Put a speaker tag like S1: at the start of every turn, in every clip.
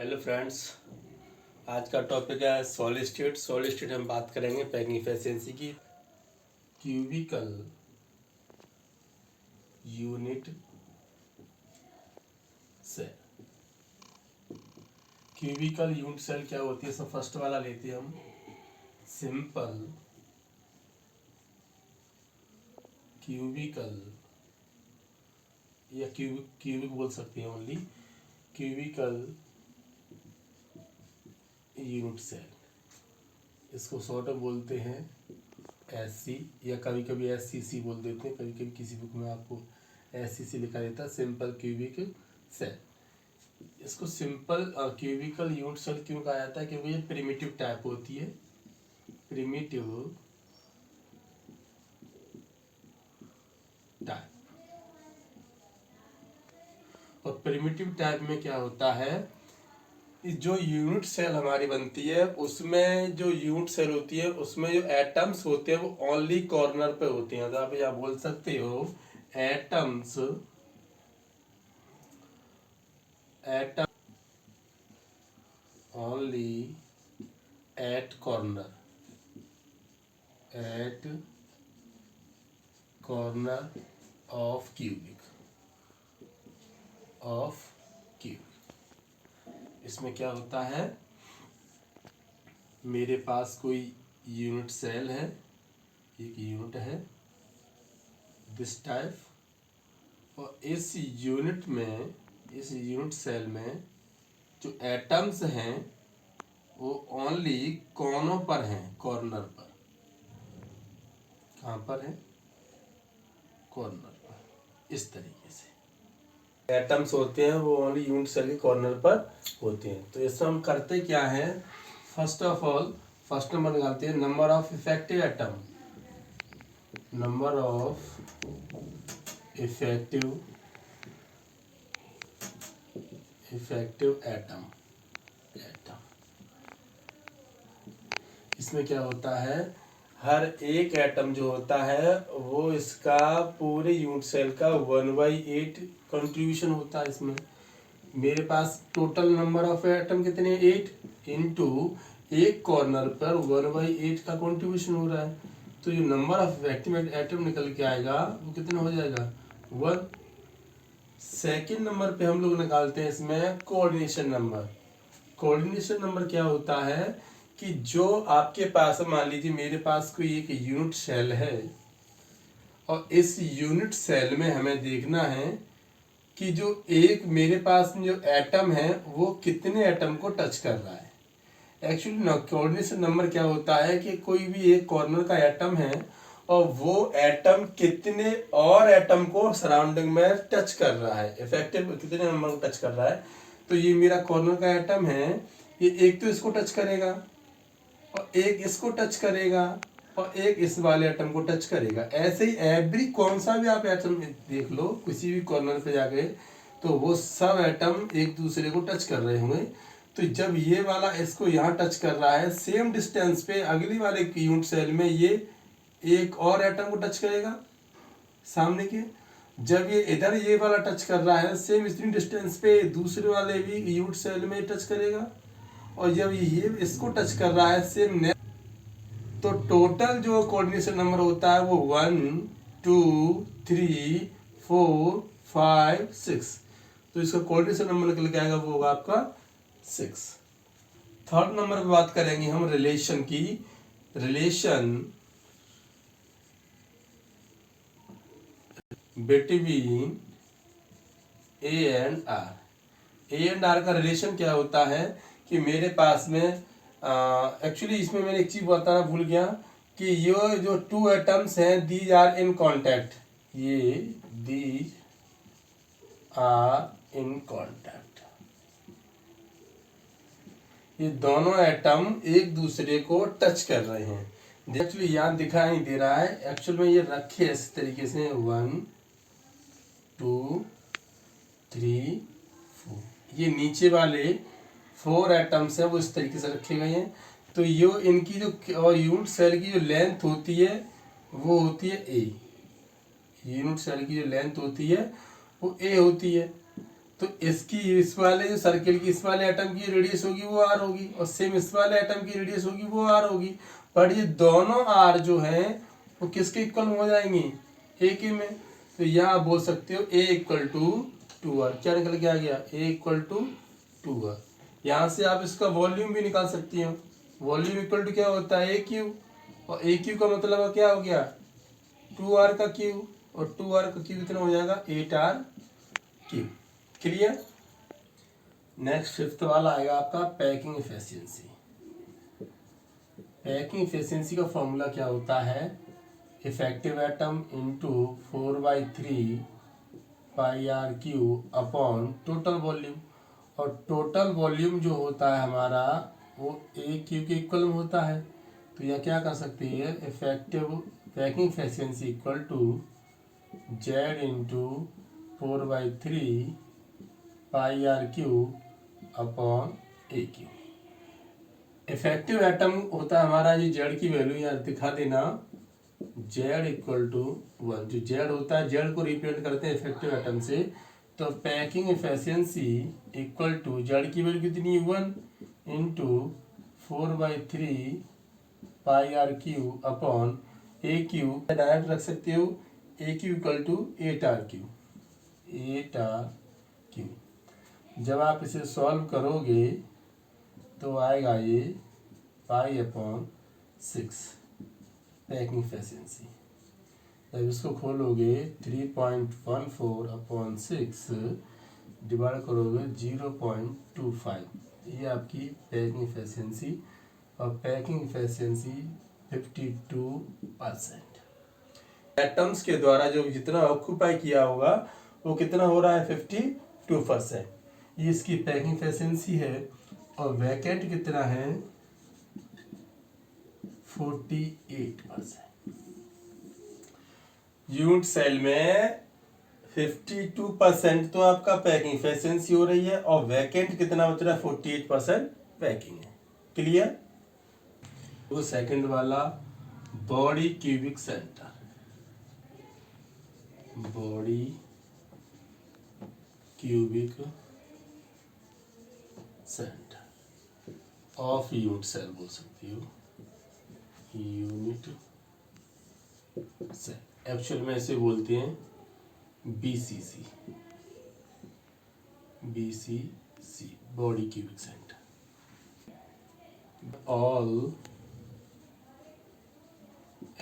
S1: Hello friends, आज का topic है सॉलिड स्टेट। सॉलिड स्टेट हम बात करेंगे पैकिंग एफिशिएंसी की। Cubical unit cell. Cubical unit cell क्या होती है? सब फर्स्ट वाला लेते हैं हम। सिंपल क्यूबिकल या क्यूबिक बोल सकते हैं ओनली। क्यूबिकल यूनिट सेल, इसको शॉर्ट में बोलते हैं एससी, या कभी कभी एससीसी बोल देते हैं। कभी कभी किसी बुक में आपको एससीसी लिखा देता है, सिंपल क्यूबिक सेल। इसको सिंपल क्यूबिकल यूनिट सेल क्यों कहा जाता है? क्योंकि ये प्रिमिटिव टाइप होती है। Primitive type. और प्रिमिटिव टाइप में क्या होता है, जो यूनिट सेल हमारी बनती है उसमें जो यूनिट सेल होती है उसमें जो एटम्स होते हैं वो ओनली कॉर्नर पे होते हैं। तो आप यहाँ बोल सकते हो atoms only at corner of cubic इसमें क्या होता है, मेरे पास कोई यूनिट सेल है, एक यूनिट है दिस टाइप, और इस यूनिट सेल में जो एटम्स हैं वो ओनली कोनों पर हैं, कॉर्नर पर। कहाँ पर है? कॉर्नर पर। इस तरीके से एटम्स होते हैं वो ओनली यूनिट सेल के कॉर्नर पर होते हैं। तो इसमें हम करते क्या है, first of all first number निकालते हैं number of effective atom. Number of effective atom. इसमें क्या होता है, हर एक एटम जो होता है वो इसका पूरे यूनिट सेल का 1/8 कंट्रीब्यूशन होता है। इसमें मेरे पास टोटल नंबर ऑफ एटम कितने? 8 इंटू एक कॉर्नर पर 1/8 का कंट्रीब्यूशन हो रहा है। तो जो नंबर ऑफ इफेक्टिव एटम निकल के आएगा वो कितना हो जाएगा? 1। सेकेंड नंबर पे हम लोग निकालते हैं इसमें कोऑर्डिनेशन नंबर। कोऑर्डिनेशन नंबर क्या होता है कि जो आपके पास, मान लीजिए मेरे पास कोई एक यूनिट सेल है और इस यूनिट सेल में हमें देखना है कि जो एक मेरे पास जो एटम है वो कितने एटम को टच कर रहा है। एक्चुअली कोऑर्डिनेशन नंबर क्या होता है कि कोई भी एक कॉर्नर का एटम है और वो एटम कितने और एटम को सराउंडिंग में टच कर रहा है, इफेक्टिव कितने नंबर को टच कर रहा है। तो ये मेरा कॉर्नर का एटम है, ये एक तो इसको टच करेगा और एक इसको टच करेगा और एक इस वाले एटम को टच करेगा। ऐसे ही एवरी कौन सा भी आप एटम देख लो किसी भी कॉर्नर पे जाके, तो वो सब एटम एक दूसरे को टच कर रहे होंगे। तो जब ये वाला इसको यहाँ टच कर रहा है, सेम डिस्टेंस पे अगली वाले यूनिट सेल में ये एक और एटम को टच करेगा सामने के। जब ये इधर ये वाला टच कर रहा है, सेम इतनी डिस्टेंस पे दूसरे वाले भी यूनिट सेल में टच करेगा। और जब ये इसको टच कर रहा है सेम नेक्स्ट, तो टोटल जो कोऑर्डिनेशन नंबर होता है वो 1 2 3 4 5 6। तो इसका कोऑर्डिनेशन नंबर निकल के आएगा, वो होगा आपका 6। थर्ड नंबर पे बात करेंगे हम रिलेशन की। Relation between A and r का रिलेशन क्या होता है कि मेरे पास में एक्चुअली इसमें मैंने एक चीज बताना भूल गया कि ये जो टू एटम्स हैं दीज आर इन कांटेक्ट, ये दीज आर इन कांटेक्ट। ये दोनों एटम एक दूसरे को टच कर रहे हैं। एक्चुअली यहाँ दिखाई नहीं दे रहा है, एक्चुअल में ये रखे इस तरीके से 1 2 3 4। ये नीचे वाले 4 एटम्स हैं वो इस तरीके से रखे गए हैं। तो ये इनकी जो और यूनिट सेल की जो लेंथ होती है वो होती है ए। यूनिट सेल की जो लेंथ होती है वो ए होती है। तो इसकी इस वाले जो सर्किल की इस वाले एटम की रेडियस होगी वो आर होगी, और सेम इस वाले एटम की रेडियस होगी वो आर होगी। पर ये दोनों आर जो हैं वो किसके इक्वल हो जाएंगी, ए के में। तो यहाँ आप बोल सकते हो ए इक्वल टू 2r। क्या निकल के आ गया, ए इक्वल टू 2r। यहाँ से आप इसका वॉल्यूम भी निकाल सकती हो। वॉल्यूम इक्वल टू क्या होता है, ए क्यू, और ए क्यू का मतलब क्या हो गया 2r का क्यू, और 2r का क्यू कितना हो जाएगा 8r Q. Clear. Next fifth वाला आएगा आपका पैकिंग एफिशिएंसी। पैकिंग एफिशिएंसी का फॉर्मूला क्या होता है, effective atom into 4/3 pi r cube upon total volume. और टोटल वॉल्यूम जो होता है हमारा वो ए क्यू के इक्वल में होता है। तो यह क्या कर सकते हैं, effective packing efficiency equal to Z into 4/3 pi r cube upon a cube. Effective atom होता है हमारा, ये जेड की वैल्यू यार दिखा देना, जेड इक्वल टू 1। जो जेड होता है, जेड को रिप्रेजेंट करते हैं इफेक्टिव एटम से। तो packing efficiency equal to Z की वैल्यू कितनी 1 into 4/3 pi r cube upon a cube. Direct रख सकते हो, a cube equal to 8r cube, 8r cube. जब आप इसे सॉल्व करोगे तो आएगा ये पाई अपॉन 6 पैकिंग एफिशिएंसी। जब इसको खोलोगे 3.14 अपॉन 6 डिवाइड करोगे 0.25, ये आपकी पैकिंग एफिशिएंसी। और पैकिंग एफिशिएंसी 52%। एटम्स के द्वारा जो जितना ऑक्यूपाई किया होगा वो कितना हो रहा है 52%। ये इसकी पैकिंग एफिशिएंसी है। और वैकेंट कितना है 48%। यूनिट सेल में 52% तो आपका पैकिंग एफिशिएंसी हो रही है, और वैकेंट कितना बच रहा है 48% पैकिंग है। क्लियर। वो सेकंड वाला body cubic centre, body cubic centre of unit cell बोल सकती हो, यूनिट सेल। एक्चुअल में ऐसे बोलते हैं BCC, BCC body cubic centre. All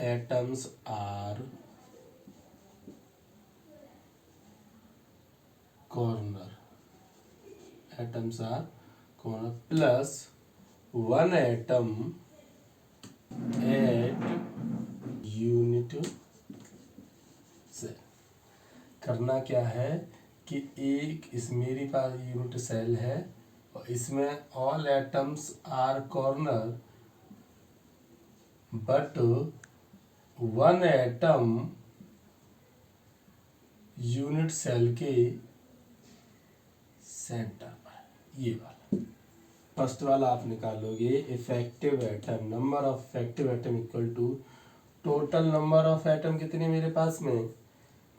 S1: atoms are corner, atoms are corner plus 1 atom at unit cell. करना क्या है कि एक इस मेरे पास यूनिट सेल है, और इसमें all atoms are corner but 1 atom unit cell के सेंटर पर। ये वाला फर्स्ट वाला आप निकालोगे, effective atom, number of effective atom equal to total number of atom कितने मेरे पास में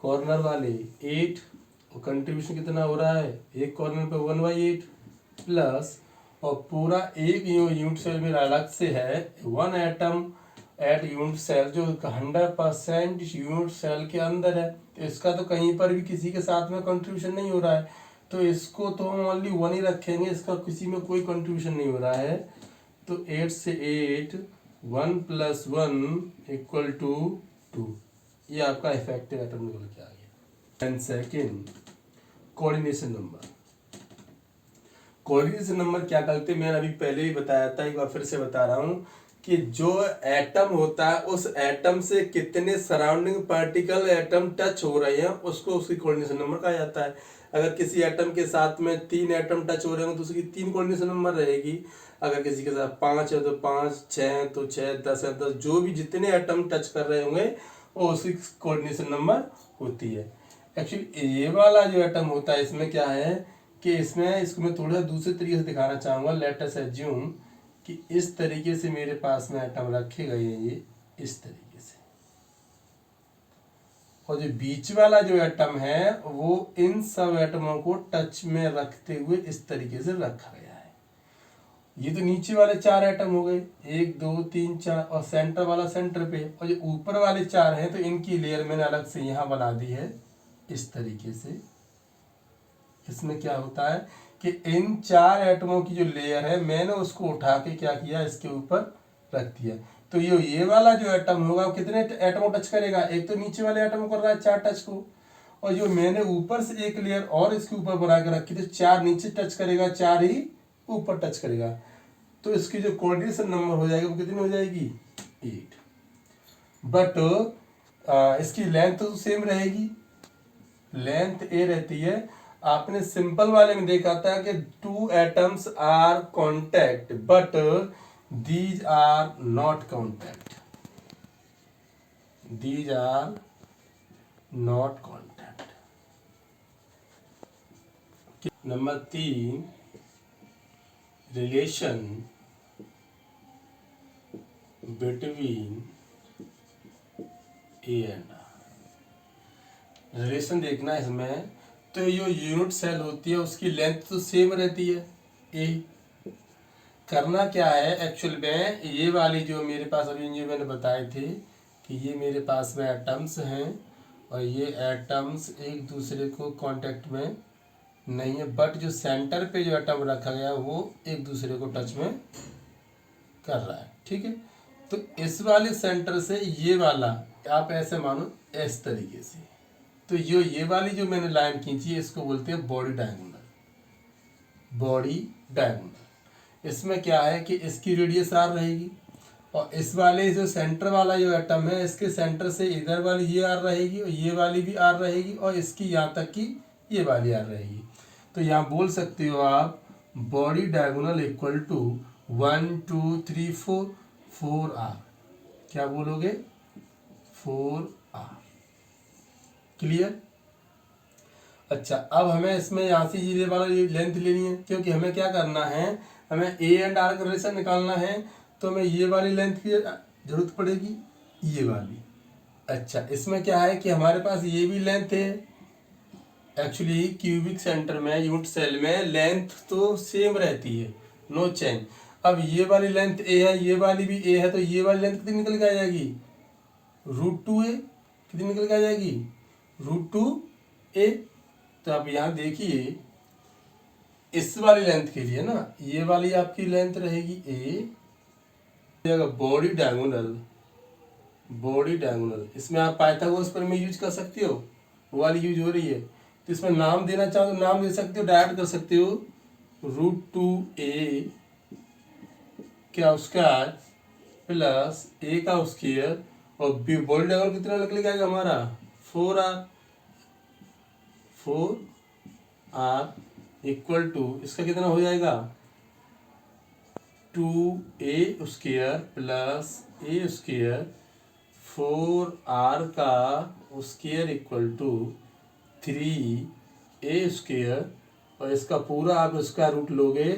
S1: कॉर्नर वाले 8, और कंट्रीब्यूशन कितना हो रहा है एक कॉर्नर पे 1/8 प्लस, और पूरा एक यूनिट सेल मेरा अलग से है 1 एटम एट यूनिट सेल जो 100% यूनिट सेल के अंदर है। तो इसका तो कहीं पर भी किसी के साथ में कंट्रीब्यूशन नहीं हो रहा है, तो इसको तो हम ओनली 1 ही रखेंगे, इसका किसी में कोई कंट्रीब्यूशन नहीं हो रहा है। तो 8 से 8 1 + 1 इक्वल टू 2। ये आपका इफेक्टिव एटम निकल के आ गया। And second coordination number. Coordination number क्या करते हैं, मैंने अभी पहले ही बताया था, एक बार फिर से बता रहा हूँ कि जो एटम होता है उस एटम से कितने सराउंडिंग पार्टिकल एटम टच हो रहे हैं उसको उसकी कोऑर्डिनेशन नंबर कहा जाता है। अगर किसी एटम के साथ में 3 एटम टच हो रहे हैं तो उसकी 3 कोऑर्डिनेशन नंबर रहेगी। अगर किसी के साथ 5 है तो 5, 6 है तो 6, 10 है तो जो भी जितने एटम टच कर रहे होंगे वो उसकी कोऑर्डिनेशन नंबर होती है। एक्चुअली ये वाला जो एटम होता है इसमें क्या है कि इसमें इसको मैं थोड़ा दूसरे तरीके से दिखाना चाहूँगा। लेट अस अज्यूम कि इस तरीके से मेरे पास में एटम रखे गए हैं, ये इस तरीके से, और जो बीच वाला जो एटम है वो इन सब एटमों को टच में रखते हुए इस तरीके से रखा गया है। ये तो नीचे वाले 4 एटम हो गए, 1 2 3 4, और सेंटर वाला सेंटर पे, और जो ऊपर वाले 4 हैं तो इनकी लेयर मैंने अलग से यहाँ बना दी है इस तरीके से। इसमें क्या होता है कि इन 4 एटमों की जो लेयर है मैंने उसको उठा के क्या किया, इसके ऊपर रख दिया। तो ये वाला जो एटम होगा वो कितने एटमों टच करेगा, एक तो नीचे वाले एटम कर रहा है 4 टच को, और जो मैंने ऊपर से एक लेयर और इसके ऊपर बना के रखी तो 4 नीचे टच करेगा, 4 ही ऊपर टच करेगा। तो इसकी जो कोऑर्डिनेशन नंबर हो जाएगी वो कितनी हो जाएगी, 8। बट इसकी लेंथ तो सेम रहेगी, लेंथ ए रहती है। आपने सिंपल वाले में देखा था कि 2 atoms are contact but these are not contact, these are not contact. Number 3, relation between A and r. Relation देखना इसमें, तो जो यूनिट सेल होती है उसकी लेंथ तो सेम रहती है ए। करना क्या है एक्चुअल में, ये वाली जो मेरे पास अभी जो मैंने बताए थे कि ये मेरे पास में एटम्स हैं और ये एटम्स एक दूसरे को कांटेक्ट में नहीं है, बट जो सेंटर पे जो एटम रखा गया वो एक दूसरे को टच में कर रहा है, ठीक है। तो इस वाले सेंटर से ये वाला आप ऐसे मानो इस तरीके से, तो ये वाली जो मैंने लाइन खींची है इसको बोलते हैं बॉडी डायगोनल, बॉडी डायगोनल। इसमें क्या है कि इसकी रेडियस आर रहेगी और इस वाले जो सेंटर वाला जो एटम है इसके सेंटर से इधर वाली ये आर रहेगी और ये वाली भी आर रहेगी और इसकी यहाँ तक की ये वाली आर रहेगी। तो यहाँ बोल सकते हो आप body diagonal equal to 1 2 3 4 4 r. क्या बोलोगे, 4 आर। क्लियर। अच्छा, अब हमें इसमें यहाँ से ये वाला लेंथ लेनी है, क्योंकि हमें क्या करना है, हमें ए एंड आर का रिलेशन निकालना है, तो हमें ये वाली लेंथ की जरूरत पड़ेगी, ये वाली। अच्छा, इसमें क्या है कि हमारे पास ये भी लेंथ है। एक्चुअली क्यूबिक सेंटर में यूनिट सेल में लेंथ तो सेम रहती है, नो चेंज। अब ये वाली लेंथ ए है, ये वाली भी ए है, तो ये वाली लेंथ कितनी निकल के आ जाएगी, √2a। कितनी निकल के आ जाएगी, √2a। तो अब यहाँ देखिए इस वाली लेंथ के लिए ना, ये वाली आपकी लेंथ रहेगी ए, बॉडी डायगोनल, बॉडी डायगोनल। इसमें आप पाइथागोरस प्रमेय यूज कर सकते हो, वो वाली यूज हो रही है। तो इसमें नाम देना चाहो तो नाम दे सकते हो, डायरेक्ट कर सकते हो, √2a क्या स्क्वायर प्लस ए का स्क्वायर, और बॉडी डायगोनल कितना निकल जाएगा हमारा, 4r। 4r इक्वल टू इसका कितना हो जाएगा, 2a स्क्वायर प्लस ए स्क्वायर, 4r का square equal to 3a square, और इसका पूरा आप इसका रूट लोगे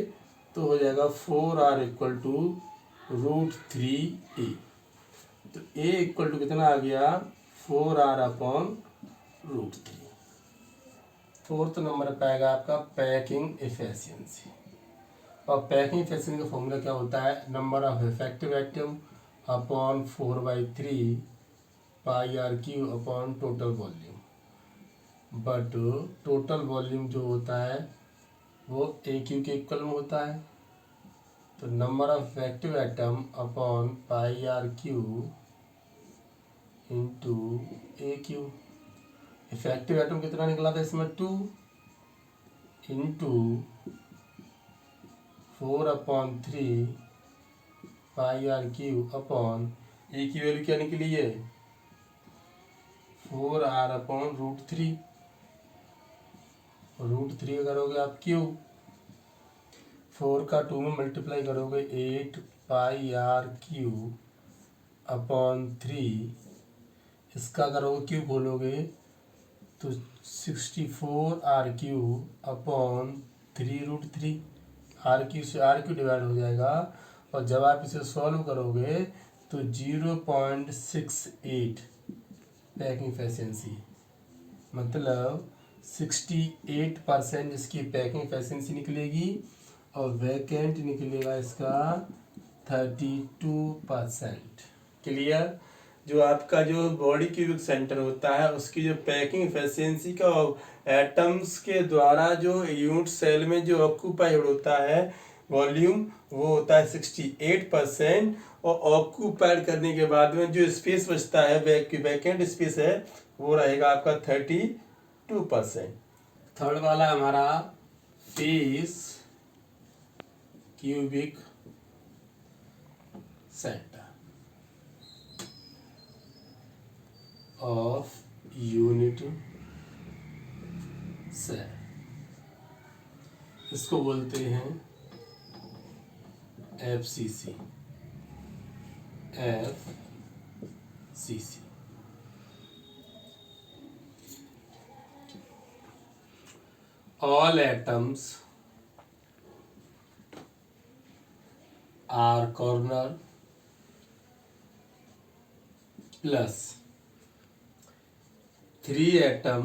S1: तो हो जाएगा 4r इक्वल टू √3a। तो a इक्वल टू कितना आ गया, 4r अपॉन √3। फोर्थ नंबर पे आएगा आपका पैकिंग एफिशिएंसी। और पैकिंग एफिशिएंसी का फॉर्मूला क्या होता है, number of effective atom upon 4/3 πr³ upon total volume. But total volume जो होता है वो AQ के इक्वल में होता है। तो number of effective atom upon πr³ into AQ। Effective atom कितना निकला था इसमें, 2 इंटू 4/3 πr³ अपॉन ए की वैल्यू क्या निकली है, 4r अपॉन √3। √3 करोगे आप क्यू, 4 का 2 में मल्टीप्लाई करोगे 8 πr³ अपॉन 3। इसका करोगे क्यू बोलोगे तो 64r³ अपॉन 3√3। r³ से r³ डिवाइड हो जाएगा, और जब आप इसे सॉल्व करोगे तो 0.68 पैकिंग एफिशिएंसी, मतलब 68% इसकी पैकिंग एफिशिएंसी निकलेगी और वैकेंट निकलेगा इसका 32%। क्लियर? जो आपका जो बॉडी क्यूबिक सेंटर होता है उसकी जो पैकिंग एफिशिएंसी का एटम्स के द्वारा जो यूनिट सेल में जो ऑक्यूपाइड होता है वॉल्यूम, वो होता है 68%। और ऑक्यूपाइड करने के बाद में जो स्पेस बचता है, वैकेंट स्पेस है, वो रहेगा आपका 32%। थर्ड वाला हमारा face cubic centre of unit cell, इसको बोलते हैं FCC। All atoms are corner plus 3 atom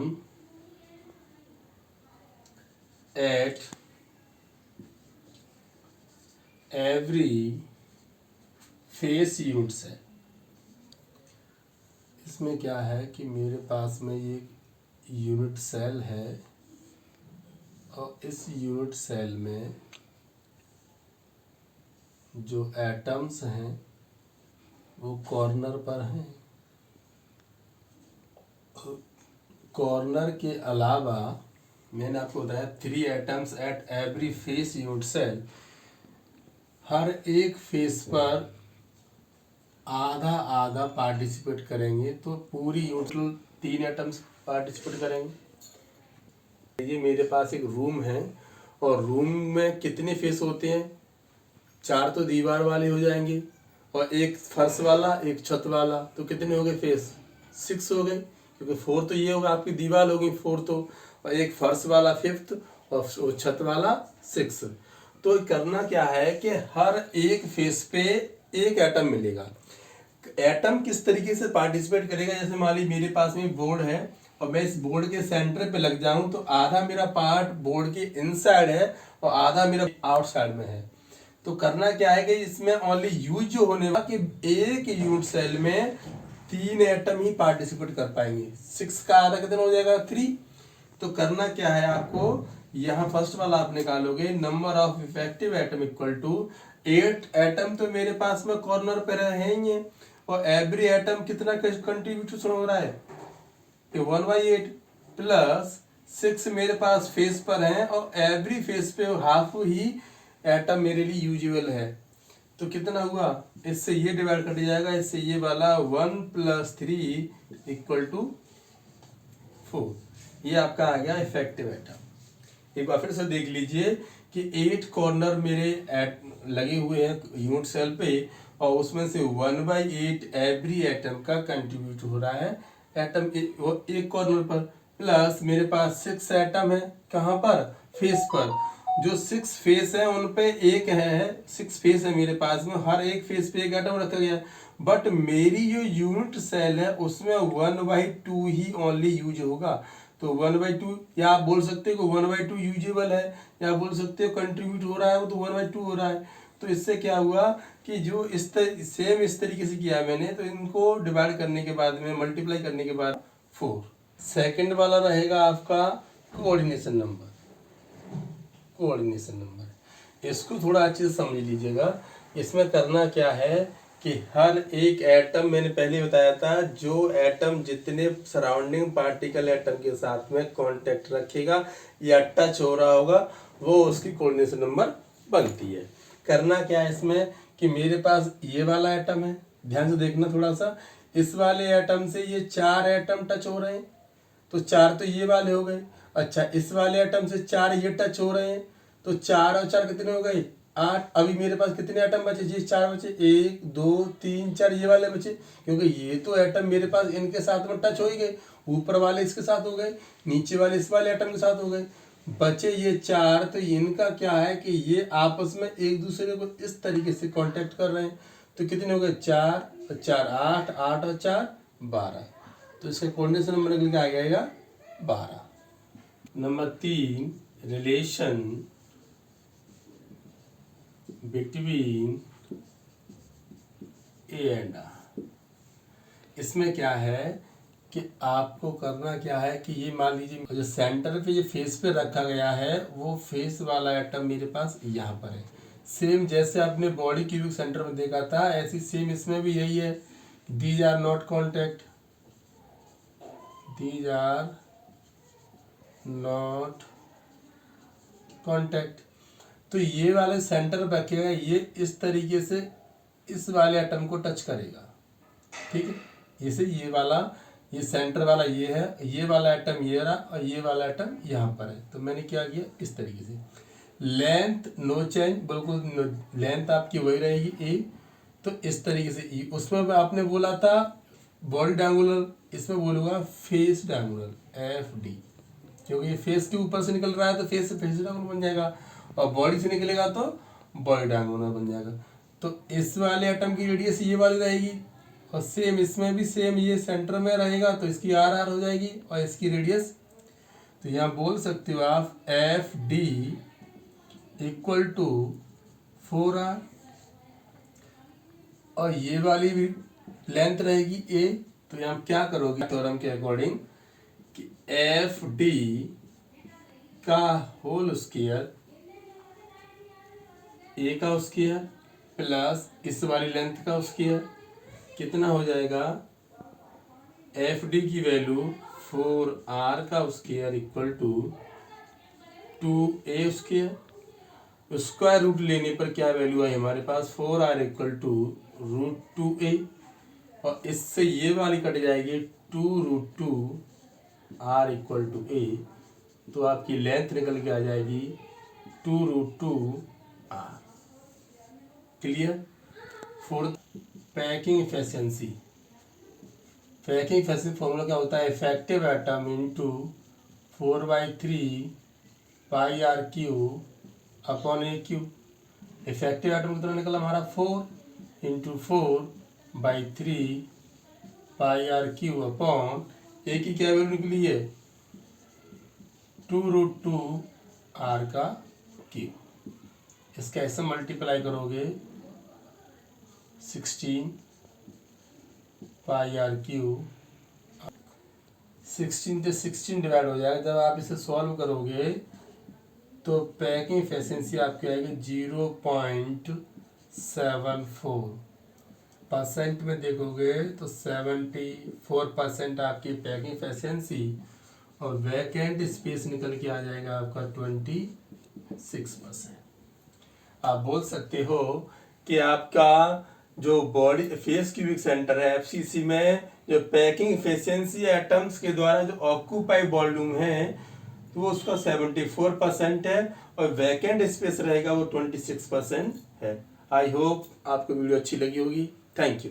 S1: at every face unit cell. इसमें क्या है कि मेरे पास में ये यूनिट सेल है और इस यूनिट सेल में जो एटम्स हैं वो कॉर्नर पर हैं। कॉर्नर के अलावा मैंने आपको बताया 3 atoms at every face unit cell, हर एक फेस पर आधा आधा पार्टिसिपेट करेंगे, तो पूरी यूनिट 3 एटम्स पार्टिसिपेट करेंगे। ये मेरे पास एक रूम है और रूम में कितने फेस होते हैं? 4 तो दीवार वाले हो जाएंगे और एक फर्श वाला, एक छत वाला, तो कितने हो गए फेस? 6 हो गए, क्योंकि 4 तो ये होगा आपकी दीवार होगी 4 तो, और एक फर्श वाला 5th और छत वाला 6। तो करना क्या है कि हर एक फेस पे एक एटम मिलेगा। एटम किस तरीके से पार्टिसिपेट करेगा? जैसे मान ली मेरे पास में बोर्ड है और मैं इस बोर्ड के सेंटर पे लग जाऊं तो आधा मेरा पार्ट बोर्ड के इनसाइड है और आधा मेरा आउटसाइड में है। तो करना क्या है कि इसमें ओनली यूज जो होने वाला कि एक यूनिट सेल में 3 एटम ही पार्टिसिपेट कर पाएंगे। 6 का आधा कितना हो जाएगा? 3। तो करना क्या है आपको, यहाँ फर्स्ट वाला आप निकालोगे, number of effective atom equal to 8 atom तो मेरे पास में कॉर्नर पे रहेंगे और एवरी एटम कितना कंट्रीब्यूशन हो रहा है? 1/8 प्लस 6 मेरे पास फेस पर है और एवरी फेस पे हाफ ही एटम मेरे लिए यूजुअल है। तो कितना हुआ? इससे ये डिवाइड कट जाएगा, इससे ये वाला 1 + 3 इक्वल टू 4। ये आपका आ गया इफेक्टिव एटम। एक बार फिर से देख लीजिए कि 8 कॉर्नर मेरे लगे हुए हैं यूनिट सेल पे और उसमें से 1/8 एवरी एटम का कंट्रीब्यूट हो रहा है एटम एक कॉर्नर पर, प्लस मेरे पास 6 एटम है कहाँ पर? फेस पर। जो 6 फेस है उन पे एक है, 6 फेस है मेरे पास में, हर एक फेस पे एक एटम रखा गया है। बट मेरी जो यूनिट सेल है उसमें 1/2 ही ओनली यूज होगा। तो 1/2, या आप बोल सकते हो 1/2 यूजेबल है, या बोल सकते हो कंट्रीब्यूट हो रहा है वो तो 1/2 हो रहा है। तो इससे क्या हुआ कि जो इस तरीके से किया मैंने, तो इनको डिवाइड करने के बाद में मल्टीप्लाई करने के बाद 4। सेकंड वाला रहेगा आपका कोऑर्डिनेशन नंबर। कोऑर्डिनेशन नंबर इसको थोड़ा अच्छे से समझ लीजिएगा। इसमें करना क्या है कि हर एक एटम, मैंने पहले बताया था, जो एटम जितने सराउंडिंग पार्टिकल एटम के साथ में कांटेक्ट रखेगा या टच हो रहा होगा वो उसकी कोऑर्डिनेशन नंबर बनती है। करना क्या है इसमें कि मेरे पास ये वाला एटम है, ध्यान से देखना थोड़ा सा, इस वाले एटम से ये 4 एटम टच हो रहे हैं, तो 4 तो ये वाले हो गए। अच्छा, इस वाले एटम से 4 ये टच हो रहे हैं, तो 4 और 4 कितने हो गए? 8। अभी मेरे पास कितने एटम बचे? ये 4 बचे, 1 2 3 4 ये वाले बचे, क्योंकि ये तो एटम मेरे पास इनके साथ में टच हो ही गए। ऊपर वाले इसके साथ हो गए, नीचे वाले इस वाले एटम के साथ हो गए, बचे ये 4। तो इनका क्या है कि ये आपस में एक दूसरे को इस तरीके से कांटेक्ट कर रहे हैं। तो कितने हो गए? 4 और 4 8, 8 और 4 12। तो इसका कोऑर्डिनेशन नंबर निकल के आ जाएगा 12। Number 3, relation between A and R. इसमें क्या है कि आपको करना क्या है कि ये मान लीजिए जो सेंटर पे ये फेस पे रखा गया है वो फेस वाला एटम मेरे पास यहाँ पर है। सेम जैसे आपने बॉडी क्यूबिक सेंटर में देखा था ऐसी सेम इसमें भी यही है। These are not contact, these are not contact. तो ये वाले सेंटर पे रखेगा, ये इस तरीके से इस वाले एटम को टच करेगा, ठीक है। जैसे ये वाला, ये सेंटर वाला ये है, ये वाला एटम ये रहा और ये वाला एटम यहाँ पर है। तो मैंने क्या किया इस तरीके से, लेंथ नो चेंज, बिल्कुल लेंथ आपकी वही रहेगी ए। तो इस तरीके से ई, उसमें आपने बोला था बॉडी डायगोनल, इसमें बोलूँगा फेस डायगोनल एफ डी, क्योंकि ये फेस के ऊपर से निकल रहा है तो फेस से फेस डायगोनल बन जाएगा और बॉडी से निकलेगा तो बॉडी डायगोनल बन जाएगा। तो इस वाले एटम की रेडियस ये वाली रहेगी और सेम इसमें भी सेम ये सेंटर में रहेगा तो इसकी आर आर हो जाएगी और इसकी रेडियस। तो यहाँ बोल सकते हो आप F D equal to 4r और ये वाली भी लेंथ रहेगी ए। तो यहाँ क्या करोगे थ्योरम के अकॉर्डिंग कि एफ डी का होल स्क्वायर ए का स्क्वायर प्लस इस वाली लेंथ का स्क्वायर कितना हो जाएगा, एफ डी की वैल्यू 4r का square equal to 2a square. Square root लेने पर क्या वैल्यू आई हमारे पास, 4r इक्वल टू √2a और इससे ये वाली कट जाएगी 2√2r इक्वल टू a। तो आपकी लेंथ निकल के आ जाएगी 2√2r। Clear. Fourth, packing efficiency. Packing efficiency formula क्या होता है, effective atom into 4/3 pi r cube upon a cube. Effective atom कितना निकला हमारा 4 into 4/3 pi r cube upon a की क्या वैल्यू निकली है 2√2r का क्यू। इसका ऐसे मल्टीप्लाई करोगे 16 पाई आर क्यू, 16 से 16 डिवाइड हो जाएगा। जब आप इसे सॉल्व करोगे तो पैकिंग एफिशिएंसी आपकी आएगी 0.74%। में देखोगे तो 74% आपकी पैकिंग एफिशिएंसी और वैकेंट स्पेस निकल के आ जाएगा आपका 26%। आप बोल सकते हो कि आपका जो बॉडी फेस क्यूबिक सेंटर है एफसीसी में जो पैकिंग एफिशिएंसी एटम्स के द्वारा जो ऑक्यूपाई वॉल्यूम है तो वो उसका 74% है और वैकेंट स्पेस रहेगा वो 26% है। आई होप आपको वीडियो अच्छी लगी होगी। Thank you.